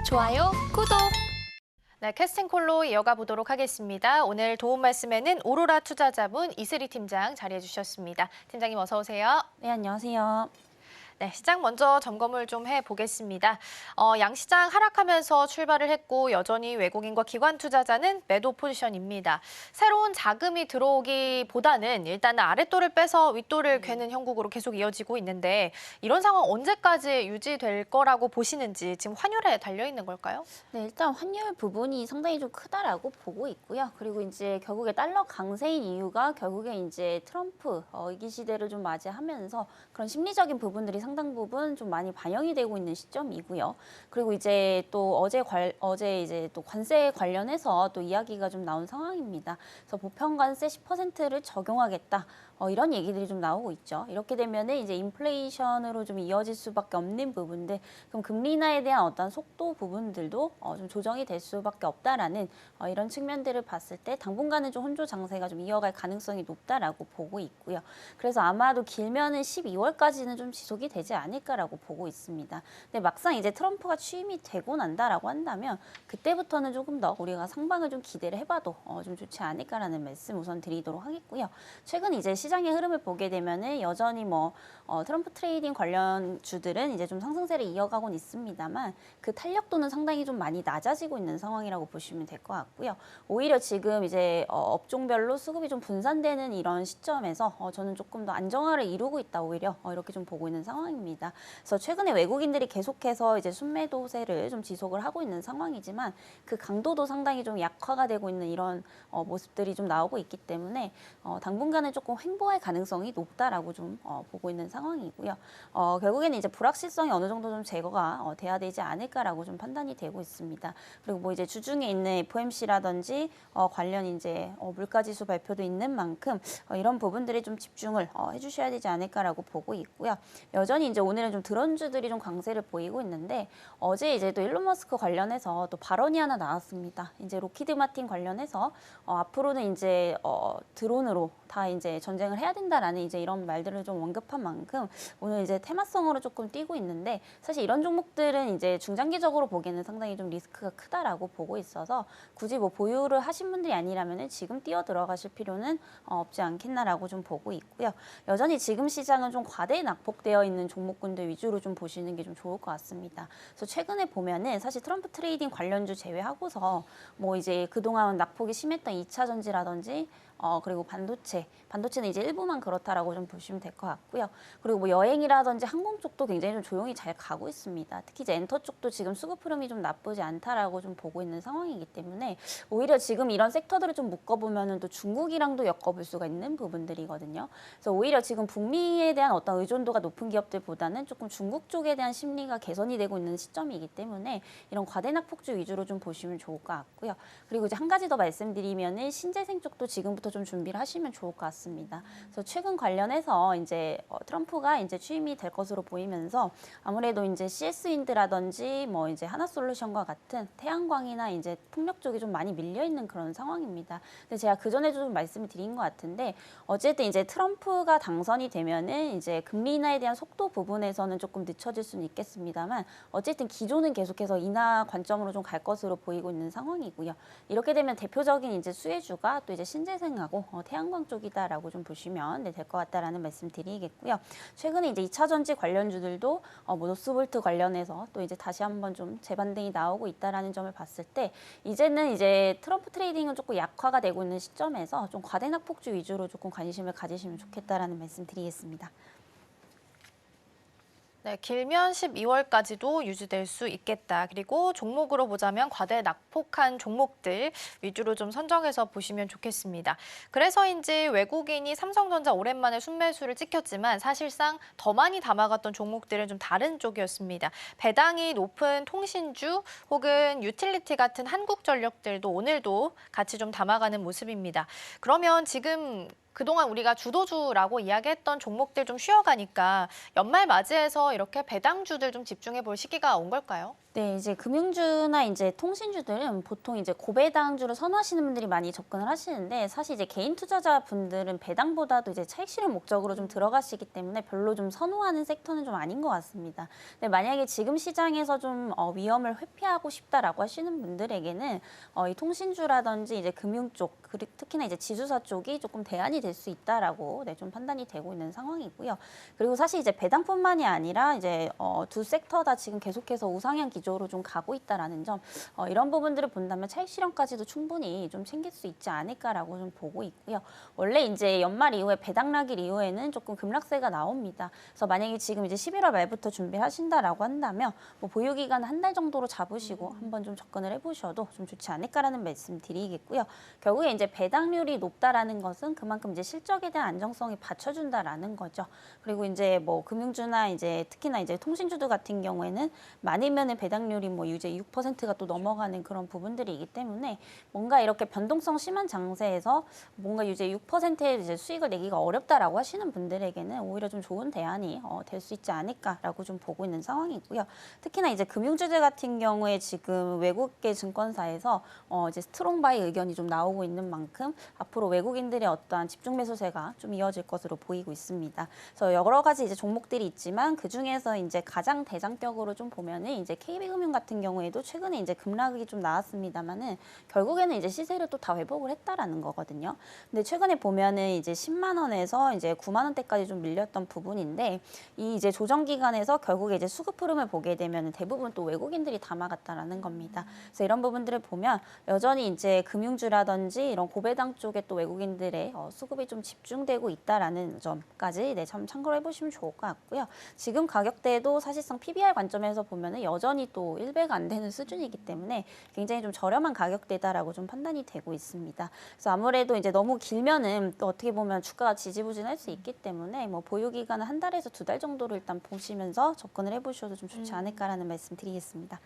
좋아요, 구독! 네, 캐스팅콜로 이어가 보도록 하겠습니다. 오늘 도움 말씀에는 오로라 투자자문 이슬희 팀장 자리해 주셨습니다. 팀장님 어서 오세요. 네, 안녕하세요. 네, 시장 먼저 점검을 좀 해보겠습니다. 양시장 하락하면서 출발을 했고 여전히 외국인과 기관 투자자는 매도 포지션입니다. 새로운 자금이 들어오기보다는 일단은 아랫돌을 빼서 윗돌을 괴는 형국으로 계속 이어지고 있는데 이런 상황 언제까지 유지될 거라고 보시는지 지금 환율에 달려있는 걸까요? 네, 일단 환율 부분이 상당히 좀 크다라고 보고 있고요. 그리고 이제 결국에 달러 강세인 이유가 결국에 이제 트럼프 위기 시대를 좀 맞이하면서 그런 심리적인 부분들이 상당 부분 좀 많이 반영이 되고 있는 시점이고요. 그리고 이제 또 어제 이제 또 관세 관련해서 또 이야기가 좀 나온 상황입니다. 그래서 보편 관세 10%를 적용하겠다. 이런 얘기들이 좀 나오고 있죠. 이렇게 되면은 이제 인플레이션으로 좀 이어질 수밖에 없는 부분들, 그럼 금리 인하에 대한 어떤 속도 부분들도 좀 조정이 될 수밖에 없다라는 이런 측면들을 봤을 때 당분간은 좀 혼조 장세가 좀 이어갈 가능성이 높다라고 보고 있고요. 그래서 아마도 길면은 12월까지는 좀 지속이 되지 않을까라고 보고 있습니다. 근데 막상 이제 트럼프가 취임이 되고 난다라고 한다면 그때부터는 조금 더 우리가 상방을 좀 기대를 해봐도 좀 좋지 않을까라는 말씀 우선 드리도록 하겠고요. 최근 이제 시장의 흐름을 보게 되면은 여전히 트럼프 트레이딩 관련 주들은 이제 좀 상승세를 이어가고는 있습니다만 그 탄력도는 상당히 좀 많이 낮아지고 있는 상황이라고 보시면 될 것 같고요. 오히려 지금 이제 업종별로 수급이 좀 분산되는 이런 시점에서 저는 조금 더 안정화를 이루고 있다 오히려 이렇게 좀 보고 있는 상황입니다. 그래서 최근에 외국인들이 계속해서 이제 순매도세를 좀 지속을 하고 있는 상황이지만 그 강도도 상당히 좀 약화가 되고 있는 이런 모습들이 좀 나오고 있기 때문에 당분간은 조금 횡보할 가능성이 높다라고 좀 보고 있는 상황이고요. 결국에는 이제 불확실성이 어느 정도 좀 제거가 돼야 되지 않을까라고 좀 판단이 되고 있습니다. 그리고 뭐 이제 주중에 있는 FOMC라든지 관련 이제 물가지수 발표도 있는 만큼 이런 부분들에 좀 집중을 해주셔야 되지 않을까라고 보고 있고요. 여전히 이제 오늘은 좀 드론주들이 좀 강세를 보이고 있는데 어제 이제 또 일론 머스크 관련해서 또 발언이 하나 나왔습니다. 이제 로키드 마틴 관련해서 앞으로는 이제 드론으로 다 이제 전쟁을 해야 된다라는 이제 이런 말들을 좀 언급한 만큼 오늘 이제 테마성으로 조금 뛰고 있는데 사실 이런 종목들은 이제 중장기적으로 보기에는 상당히 좀 리스크가 크다라고 보고 있어서 굳이 뭐 보유를 하신 분들이 아니라면은 지금 뛰어 들어가실 필요는 없지 않겠나라고 좀 보고 있고요. 여전히 지금 시장은 좀 과대 낙폭되어 있는 종목군들 위주로 좀 보시는 게 좀 좋을 것 같습니다. 그래서 최근에 보면은 사실 트럼프 트레이딩 관련주 제외하고서 뭐 이제 그동안 낙폭이 심했던 2차 전지라든지 그리고 반도체는 이제 일부만 그렇다라고 좀 보시면 될 것 같고요. 그리고 뭐 여행이라든지 항공 쪽도 굉장히 좀 조용히 잘 가고 있습니다. 특히 이제 엔터 쪽도 지금 수급 흐름이 좀 나쁘지 않다라고 좀 보고 있는 상황이기 때문에 오히려 지금 이런 섹터들을 좀 묶어보면은 또 중국이랑도 엮어볼 수가 있는 부분들이거든요. 그래서 오히려 지금 북미에 대한 어떤 의존도가 높은 기업들보다는 조금 중국 쪽에 대한 심리가 개선이 되고 있는 시점이기 때문에 이런 과대낙폭주 위주로 좀 보시면 좋을 것 같고요. 그리고 이제 한 가지 더 말씀드리면은 신재생 쪽도 지금부터 좀 준비를 하시면 좋을 것 같습니다. 그래서 최근 관련해서 이제 트럼프가 이제 취임이 될 것으로 보이면서 아무래도 이제 CS 윈드라든지 뭐 이제 하나솔루션과 같은 태양광이나 이제 풍력 쪽이 좀 많이 밀려 있는 그런 상황입니다. 근데 제가 그 전에도 좀 말씀을 드린 것 같은데 어쨌든 이제 트럼프가 당선이 되면은 이제 금리 인하에 대한 속도 부분에서는 조금 늦춰질 수는 있겠습니다만 어쨌든 기조는 계속해서 인하 관점으로 좀 갈 것으로 보이고 있는 상황이고요. 이렇게 되면 대표적인 이제 수혜주가 또 이제 신재생하고 태양광 쪽이다라고 좀 보시면 될 것 같다라는 말씀 드리겠고요. 최근에 이제 2차 전지 관련주들도 뭐 노스볼트 관련해서 또 이제 다시 한번 좀 재반등이 나오고 있다라는 점을 봤을 때 이제는 이제 트럼프 트레이딩은 조금 약화가 되고 있는 시점에서 좀 과대낙폭주 위주로 조금 관심을 가지시면 좋겠다라는 말씀 드리겠습니다. 네, 길면 12월까지도 유지될 수 있겠다. 그리고 종목으로 보자면 과대 낙폭한 종목들 위주로 좀 선정해서 보시면 좋겠습니다. 그래서인지 외국인이 삼성전자 오랜만에 순매수를 찍혔지만 사실상 더 많이 담아갔던 종목들은 좀 다른 쪽이었습니다. 배당이 높은 통신주 혹은 유틸리티 같은 한국전력들도 오늘도 같이 좀 담아가는 모습입니다. 그러면 지금 그동안 우리가 주도주라고 이야기했던 종목들 좀 쉬어가니까 연말 맞이해서 이렇게 배당주들 좀 집중해 볼 시기가 온 걸까요? 네, 이제 금융주나 이제 통신주들은 보통 이제 고배당주를 선호하시는 분들이 많이 접근을 하시는데 사실 이제 개인 투자자분들은 배당보다도 이제 차익 실현 목적으로 좀 들어가시기 때문에 별로 좀 선호하는 섹터는 좀 아닌 것 같습니다. 근데 만약에 지금 시장에서 좀 위험을 회피하고 싶다라고 하시는 분들에게는 이 통신주라든지 이제 금융 쪽, 특히나 이제 지주사 쪽이 조금 대안이 될 수 있다라고 좀 판단이 되고 있는 상황이고요. 그리고 사실 이제 배당뿐만이 아니라 이제 두 섹터 다 지금 계속해서 우상향 기조로 좀 가고 있다라는 점, 이런 부분들을 본다면 차익 실현까지도 충분히 좀 챙길 수 있지 않을까라고 좀 보고 있고요. 원래 이제 연말 이후에 배당락일 이후에는 조금 급락세가 나옵니다. 그래서 만약에 지금 이제 11월 말부터 준비하신다라고 한다면 뭐 보유 기간 한 달 정도로 잡으시고 한번 좀 접근을 해보셔도 좀 좋지 않을까라는 말씀 드리겠고요. 결국에 이제 배당률이 높다라는 것은 그만큼 이제 실적에 대한 안정성이 받쳐준다라는 거죠. 그리고 이제 뭐 금융주나 이제 특히나 이제 통신주들 같은 경우에는 많으면은 배당률이 뭐 이제 6%가 또 넘어가는 그런 부분들이기 때문에 뭔가 이렇게 변동성 심한 장세에서 뭔가 이제 6%의 이제 수익을 내기가 어렵다라고 하시는 분들에게는 오히려 좀 좋은 대안이 될 수 있지 않을까라고 좀 보고 있는 상황이고요. 특히나 이제 금융주들 같은 경우에 지금 외국계 증권사에서 이제 스트롱바이 의견이 좀 나오고 있는 만큼 앞으로 외국인들의 어떠한 집중 매수세가 좀 이어질 것으로 보이고 있습니다. 그래서 여러 가지 이제 종목들이 있지만 그 중에서 이제 가장 대장격으로 좀 보면은 이제 KB금융 같은 경우에도 최근에 이제 급락이 좀 나왔습니다만은 결국에는 이제 시세를 또 다 회복을 했다라는 거거든요. 근데 최근에 보면은 이제 10만 원에서 이제 9만 원대까지 좀 밀렸던 부분인데 이 이제 조정 기간에서 결국에 이제 수급 흐름을 보게 되면 대부분 또 외국인들이 담아갔다라는 겁니다. 그래서 이런 부분들을 보면 여전히 이제 금융주라든지 이런 고배당 쪽에 또 외국인들의 수급이 좀 집중되고 있다라는 점까지 참 참고를 해보시면 좋을 것 같고요. 지금 가격대도 사실상 PBR 관점에서 보면은 여전히 또 1배가 안 되는 수준이기 때문에 굉장히 좀 저렴한 가격대다라고 좀 판단이 되고 있습니다. 그래서 아무래도 이제 너무 길면은 또 어떻게 보면 주가가 지지부진할 수 있기 때문에 뭐 보유 기간은 한 달에서 두 달 정도를 일단 보시면서 접근을 해보셔도 좀 좋지 않을까라는 말씀 드리겠습니다.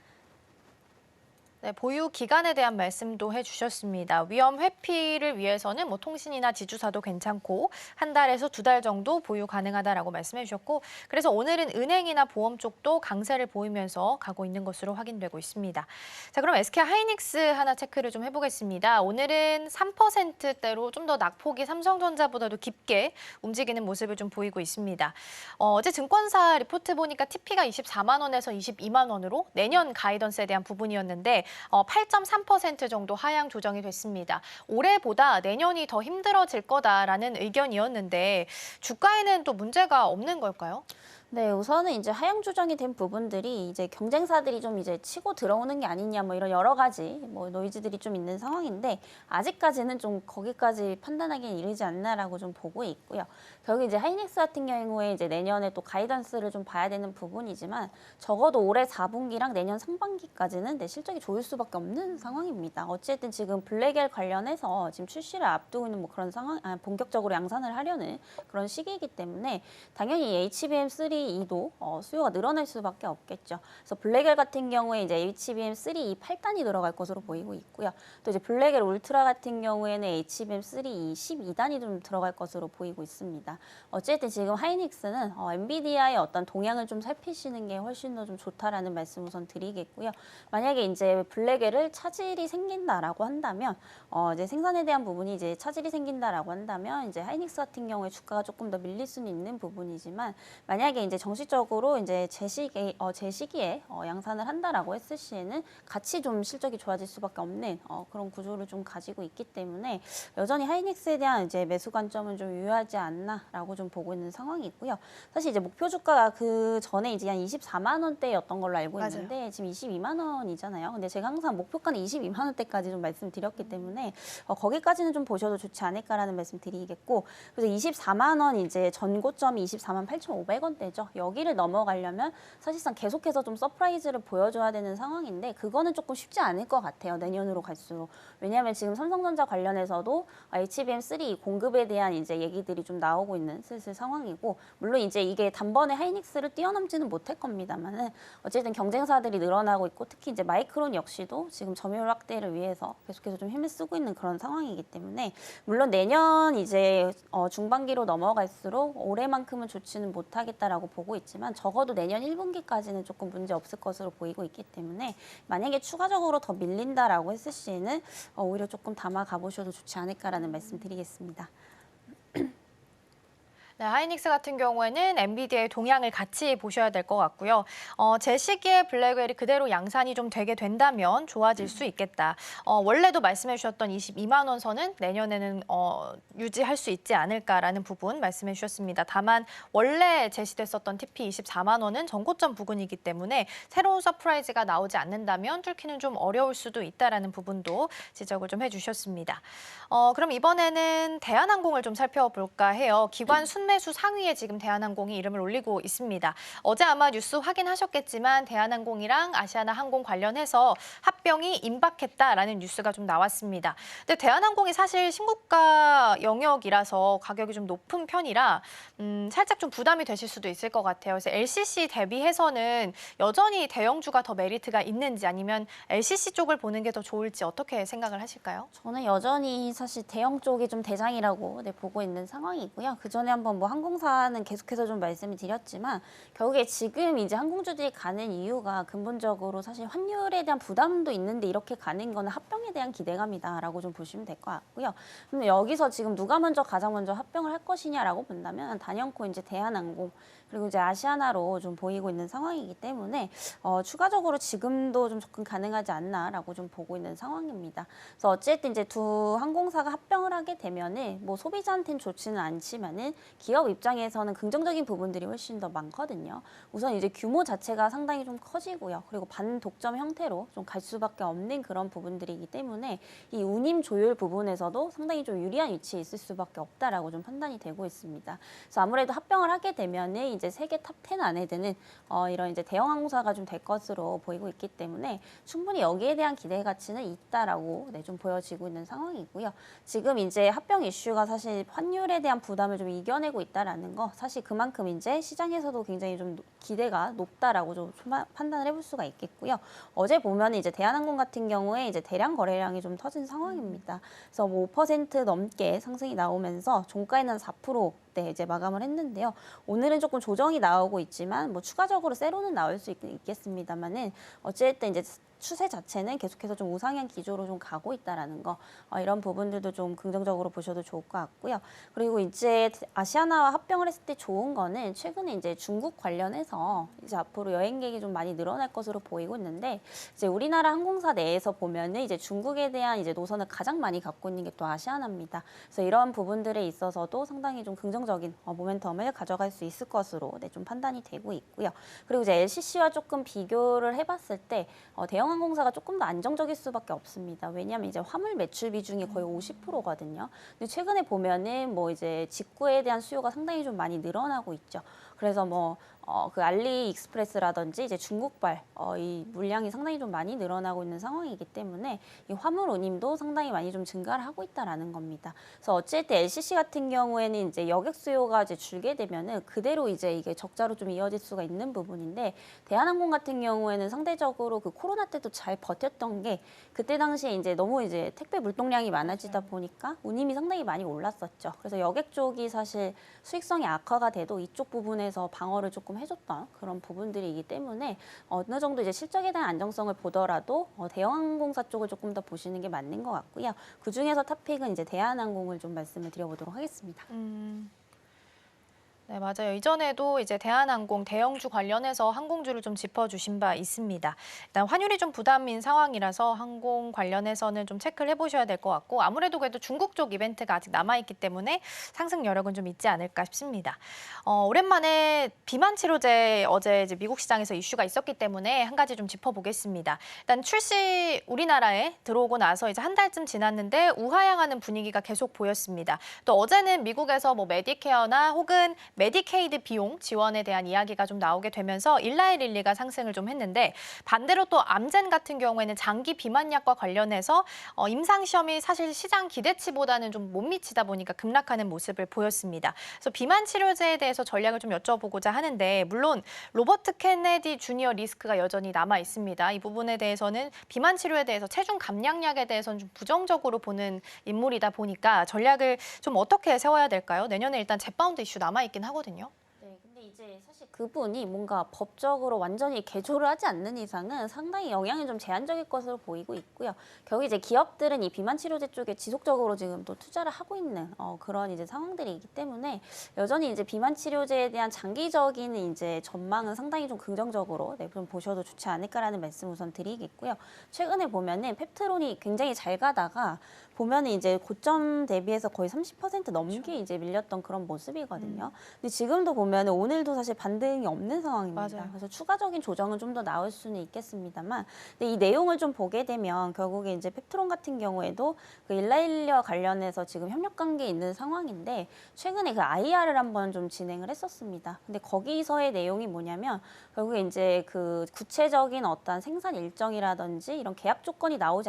네, 보유 기간에 대한 말씀도 해주셨습니다. 위험 회피를 위해서는 뭐 통신이나 지주사도 괜찮고 한 달에서 두 달 정도 보유 가능하다라고 말씀해 주셨고 그래서 오늘은 은행이나 보험 쪽도 강세를 보이면서 가고 있는 것으로 확인되고 있습니다. 자, 그럼 SK 하이닉스 하나 체크를 좀 해보겠습니다. 오늘은 3%대로 좀 더 낙폭이 삼성전자보다도 깊게 움직이는 모습을 좀 보이고 있습니다. 어제 증권사 리포트 보니까 TP가 24만 원에서 22만 원으로 내년 가이던스에 대한 부분이었는데 8.3% 정도 하향 조정이 됐습니다. 올해보다 내년이 더 힘들어질 거다라는 의견이었는데 주가에는 또 문제가 없는 걸까요? 네, 우선은 이제 하향 조정이 된 부분들이 이제 경쟁사들이 좀 이제 치고 들어오는 게 아니냐 뭐 이런 여러 가지 뭐 노이즈들이 좀 있는 상황인데 아직까지는 좀 거기까지 판단하기엔 이르지 않나라고 좀 보고 있고요. 결국 이제 하이닉스 같은 경우에 이제 내년에 또 가이던스를 좀 봐야 되는 부분이지만 적어도 올해 4분기랑 내년 상반기까지는 내 실적이 좋을 수밖에 없는 상황입니다. 어쨌든 지금 블랙엘 관련해서 지금 출시를 앞두고 있는 뭐 그런 상황, 본격적으로 양산을 하려는 그런 시기이기 때문에 당연히 HBM3 2도 수요가 늘어날 수밖에 없겠죠. 그래서 블랙엘 같은 경우에 이제 HBM3 2 8단이 들어갈 것으로 보이고 있고요. 또 이제 블랙엘 울트라 같은 경우에는 HBM3 2 12단이 좀 들어갈 것으로 보이고 있습니다. 어쨌든 지금 하이닉스는 엔비디아의 어떤 동향을 좀 살피시는 게 훨씬 더 좀 좋다라는 말씀 우선 드리겠고요. 만약에 이제 블랙엘을 차질이 생긴다라고 한다면 이제 생산에 대한 부분이 이제 차질이 생긴다라고 한다면 이제 하이닉스 같은 경우에 주가가 조금 더 밀릴 수는 있는 부분이지만 만약에 이제 정식적으로 이제 제 시기에 양산을 한다라고 했을 시에는 같이 좀 실적이 좋아질 수밖에 없는 그런 구조를 좀 가지고 있기 때문에 여전히 하이닉스에 대한 이제 매수 관점은 좀 유효하지 않나라고 좀 보고 있는 상황이고요. 사실 이제 목표 주가가 그 전에 이제 한 24만 원대였던 걸로 알고 있는데 맞아요. 지금 22만 원이잖아요. 근데 제가 항상 목표가는 22만 원대까지 좀 말씀드렸기 때문에 거기까지는 좀 보셔도 좋지 않을까라는 말씀 드리겠고 그래서 24만 원 이제 전고점이 24만 8,500원대죠. 여기를 넘어가려면 사실상 계속해서 좀 서프라이즈를 보여줘야 되는 상황인데 그거는 조금 쉽지 않을 것 같아요. 내년으로 갈수록. 왜냐하면 지금 삼성전자 관련해서도 HBM3 공급에 대한 이제 얘기들이 좀 나오고 있는 슬슬 상황이고 물론 이제 이게 단번에 하이닉스를 뛰어넘지는 못할 겁니다만은 어쨌든 경쟁사들이 늘어나고 있고 특히 이제 마이크론 역시도 지금 점유율 확대를 위해서 계속해서 좀 힘을 쓰고 있는 그런 상황이기 때문에 물론 내년 이제 중반기로 넘어갈수록 올해만큼은 좋지는 못하겠다라고 보고 있지만 적어도 내년 1분기까지는 조금 문제 없을 것으로 보이고 있기 때문에 만약에 추가적으로 더 밀린다라고 했을 시에는 오히려 조금 담아 가보셔도 좋지 않을까라는 말씀 드리겠습니다. 네, 하이닉스 같은 경우에는 엔비디아의 동향을 같이 보셔야 될 것 같고요. 제 시기에 블랙웰이 그대로 양산이 좀 되게 된다면 좋아질 수 있겠다. 원래도 말씀해 주셨던 22만 원 선은 내년에는 유지할 수 있지 않을까라는 부분 말씀해 주셨습니다. 다만 원래 제시됐었던 TP 24만 원은 전고점 부근이기 때문에 새로운 서프라이즈가 나오지 않는다면 뚫기는 좀 어려울 수도 있다라는 부분도 지적을 좀 해주셨습니다. 그럼 이번에는 대한항공을 좀 살펴볼까 해요. 기관 순매수 상위에 지금 대한항공이 이름을 올리고 있습니다. 어제 아마 뉴스 확인하셨겠지만 대한항공이랑 아시아나항공 관련해서 합병이 임박했다라는 뉴스가 좀 나왔습니다. 근데 대한항공이 사실 신고가 영역이라서 가격이 좀 높은 편이라 살짝 좀 부담이 되실 수도 있을 것 같아요. 그래서 LCC 대비해서는 여전히 대형주가 더 메리트가 있는지 아니면 LCC 쪽을 보는 게 더 좋을지 어떻게 생각을 하실까요? 저는 여전히 사실 대형 쪽이 좀 대장이라고 보고 있는 상황이고요. 그 전에 한번 뭐 항공사는 계속해서 좀 말씀을 드렸지만 결국에 지금 이제 항공주들이 가는 이유가 근본적으로 사실 환율에 대한 부담도 있는데 이렇게 가는 거는 합병에 대한 기대감이다라고 좀 보시면 될 것 같고요. 근데 여기서 지금 누가 먼저 가장 먼저 합병을 할 것이냐라고 본다면 단연코 이제 대한항공 그리고 이제 아시아나로 좀 보이고 있는 상황이기 때문에 추가적으로 지금도 좀 접근 가능하지 않나라고 좀 보고 있는 상황입니다. 그래서 어쨌든 이제 두 항공사가 합병을 하게 되면은 뭐 소비자한테는 좋지는 않지만은 기업 입장에서는 긍정적인 부분들이 훨씬 더 많거든요. 우선 이제 규모 자체가 상당히 좀 커지고요. 그리고 반독점 형태로 좀 갈 수밖에 없는 그런 부분들이기 때문에 이 운임 조율 부분에서도 상당히 좀 유리한 위치에 있을 수밖에 없다라고 좀 판단이 되고 있습니다. 그래서 아무래도 합병을 하게 되면은 이제 세계 탑 10 안에 드는 이런 이제 대형 항공사가 좀 될 것으로 보이고 있기 때문에 충분히 여기에 대한 기대 가치는 있다라고 좀 보여지고 있는 상황이고요. 지금 이제 합병 이슈가 사실 환율에 대한 부담을 좀 이겨내고 있다라는 거 사실 그만큼 이제 시장에서도 굉장히 좀 기대가 높다라고 좀 판단을 해볼 수가 있겠고요. 어제 보면 이제 대한항공 같은 경우에 이제 대량 거래량이 좀 터진 상황입니다. 그래서 뭐 5% 넘게 상승이 나오면서 종가에는 4%대 이제 마감을 했는데요. 오늘은 조금 조정이 나오고 있지만 뭐 추가적으로 세로는 나올 수 있겠습니다만은 어쨌든 이제 추세 자체는 계속해서 좀 우상향 기조로 좀 가고 있다라는 거 이런 부분들도 좀 긍정적으로 보셔도 좋을 것 같고요. 그리고 이제 아시아나와 합병을 했을 때 좋은 거는 최근에 이제 중국 관련해서 이제 앞으로 여행객이 좀 많이 늘어날 것으로 보이고 있는데 이제 우리나라 항공사 내에서 보면은 이제 중국에 대한 이제 노선을 가장 많이 갖고 있는 게 또 아시아나입니다. 그래서 이런 부분들에 있어서도 상당히 좀 긍정적인 모멘텀을 가져갈 수 있을 것으로 좀 판단이 되고 있고요. 그리고 이제 LCC와 조금 비교를 해봤을 때 대형 항공사가 조금 더 안정적일 수밖에 없습니다. 왜냐하면 이제 화물 매출 비중이 거의 50%거든요. 근데 최근에 보면은 뭐 이제 직구에 대한 수요가 상당히 좀 많이 늘어나고 있죠. 그래서 뭐 그 알리익스프레스라든지 이제 중국발 이 물량이 상당히 좀 많이 늘어나고 있는 상황이기 때문에 이 화물 운임도 상당히 많이 좀 증가를 하고 있다라는 겁니다. 그래서 어쨌든 LCC 같은 경우에는 이제 여객 수요가 이제 줄게 되면은 그대로 이제 이게 적자로 좀 이어질 수가 있는 부분인데 대한항공 같은 경우에는 상대적으로 그 코로나 때도 잘 버텼던 게 그때 당시에 이제 너무 이제 택배 물동량이 많아지다 보니까 운임이 상당히 많이 올랐었죠. 그래서 여객 쪽이 사실 수익성이 악화가 돼도 이쪽 부분에서 방어를 조금 해줬던 그런 부분들이기 때문에 어느 정도 이제 실적에 대한 안정성을 보더라도 대형 항공사 쪽을 조금 더 보시는 게 맞는 것 같고요. 그 중에서 탑픽은 이제 대한항공을 좀 말씀을 드려보도록 하겠습니다. 네, 맞아요. 이전에도 이제 대한항공 대형주 관련해서 항공주를 좀 짚어주신 바 있습니다. 일단 환율이 좀 부담인 상황이라서 항공 관련해서는 좀 체크를 해보셔야 될 것 같고 아무래도 그래도 중국 쪽 이벤트가 아직 남아있기 때문에 상승 여력은 좀 있지 않을까 싶습니다. 오랜만에 비만 치료제 어제 이제 미국 시장에서 이슈가 있었기 때문에 한 가지 좀 짚어보겠습니다. 일단 출시 우리나라에 들어오고 나서 이제 한 달쯤 지났는데 우하향하는 분위기가 계속 보였습니다. 또 어제는 미국에서 뭐 메디케어나 혹은 메디케이드 비용 지원에 대한 이야기가 좀 나오게 되면서 일라이릴리가 상승을 좀 했는데 반대로 또 암젠 같은 경우에는 장기 비만약과 관련해서 임상시험이 사실 시장 기대치보다는 좀 못 미치다 보니까 급락하는 모습을 보였습니다. 그래서 비만 치료제에 대해서 전략을 좀 여쭤보고자 하는데 물론 로버트 케네디 주니어 리스크가 여전히 남아 있습니다. 이 부분에 대해서는 비만 치료에 대해서 체중 감량약에 대해서는 좀 부정적으로 보는 인물이다 보니까 전략을 좀 어떻게 세워야 될까요? 내년에 일단 젯바운드 이슈 남아 있긴 하거든요. 네, 근데 근데 이제 사실 그분이 뭔가 법적으로 완전히 개조를 하지 않는 이상은 상당히 영향이 좀 제한적일 것으로 보이고 있고요. 결국 이제 기업들은 이 비만 치료제 쪽에 지속적으로 지금 또 투자를 하고 있는 그런 이제 상황들이 있기 때문에 여전히 이제 비만 치료제에 대한 장기적인 이제 전망은 상당히 좀 긍정적으로 좀 보셔도 좋지 않을까라는 말씀 우선 드리겠고요. 최근에 보면은 펩트론이 굉장히 잘 가다가 보면은 이제 고점 대비해서 거의 30% 넘게 이제 밀렸던 그런 모습이거든요. 근데 지금도 보면은 오늘도 사실 반등이 없는 상황입니다. 맞아요. 그래서 추가적인 조정은 좀 더 나올 수는 있겠습니다만, 근데 이 내용을 좀 보게 되면 결국에 이제 펩트론 같은 경우에도 그 일라일리와 관련해서 지금 협력 관계에 있는 상황인데 최근에 그 IR을 한번 좀 진행을 했었습니다. 근데 거기서의 내용이 뭐냐면 결국에 이제 그 구체적인 어떤 생산 일정이라든지 이런 계약 조건이 나오지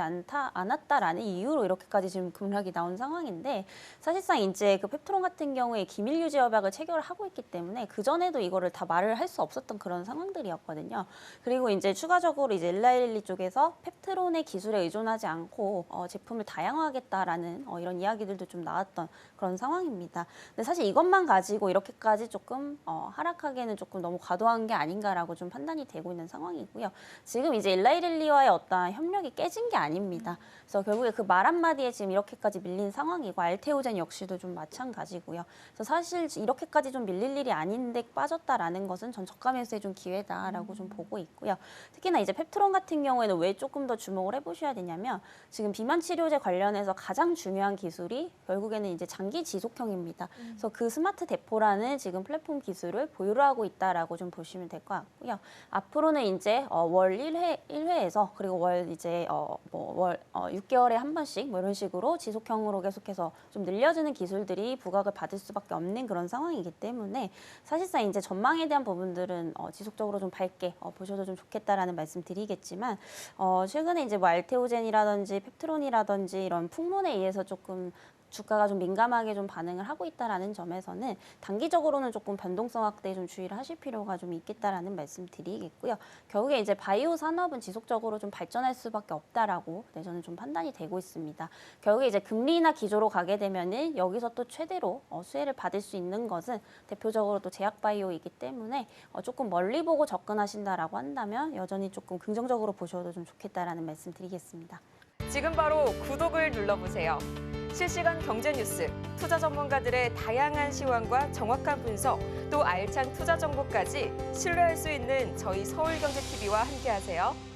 않았다라는 이유로 이렇게까지 지금 급락이 나온 상황인데 사실상 이제 그 펩트론 같은 경우에 기밀 유지 협약을 체결을 하고 있기 때문에 그 전에도 이거를 다 말을 할 수 없었던 그런 상황들이었거든요. 그리고 이제 추가적으로 이제 일라일리 쪽에서 펩트론의 기술에 의존하지 않고 제품을 다양화하겠다라는 이런 이야기들도 좀 나왔던 그런 상황입니다. 근데 사실 이것만 가지고 이렇게까지 조금 하락하기에는 조금 너무 과도한 게 아닌가라고 좀 판단이 되고 있는 상황이고요. 지금 이제 일라일리와의 어떤 협력이 깨진 게 아닙니다. 그래서 결국에 그 말 한마디에 지금 이렇게까지 밀린 상황이고 알테오젠 역시도 좀 마찬가지고요. 그래서 사실 이렇게까지 좀 밀릴 일이 아닌데 빠졌다라는 것은 전 저가 매수의 좀 기회다라고 좀 보고 있고요. 특히나 이제 펩트론 같은 경우에는 왜 조금 더 주목을 해보셔야 되냐면 지금 비만 치료제 관련해서 가장 중요한 기술이 결국에는 이제 장기 지속형입니다. 그래서 그 스마트 데포라는 지금 플랫폼 기술을 보유를 하고 있다라고 좀 보시면 될 것 같고요. 앞으로는 이제 월 1회에서 그리고 월 이제 월 6개월에 한 번씩 뭐 이런 식으로 지속형으로 계속해서 좀 늘려지는 기술들이 부각을 받을 수밖에 없는 그런 상황이기 때문에 사실상 이제 전망에 대한 부분들은 지속적으로 좀 밝게 보셔도 좀 좋겠다라는 말씀 드리겠지만 최근에 이제 뭐 알테오젠이라든지 펩트론이라든지 이런 풍문에 의해서 조금 주가가 좀 민감하게 좀 반응을 하고 있다라는 점에서는 단기적으로는 조금 변동성 확대에 좀 주의를 하실 필요가 좀 있겠다라는 말씀 드리겠고요. 결국에 이제 바이오 산업은 지속적으로 좀 발전할 수밖에 없다라고 저는 좀 판단이 되고 있습니다. 결국에 이제 금리 인하 기조로 가게 되면은 여기서 또 최대로 수혜를 받을 수 있는 것은 대표적으로 또 제약 바이오이기 때문에 조금 멀리 보고 접근하신다라고 한다면 여전히 조금 긍정적으로 보셔도 좀 좋겠다라는 말씀 드리겠습니다. 지금 바로 구독을 눌러보세요. 실시간 경제 뉴스, 투자 전문가들의 다양한 시황과 정확한 분석, 또 알찬 투자 정보까지 신뢰할 수 있는 저희 서울경제TV와 함께하세요.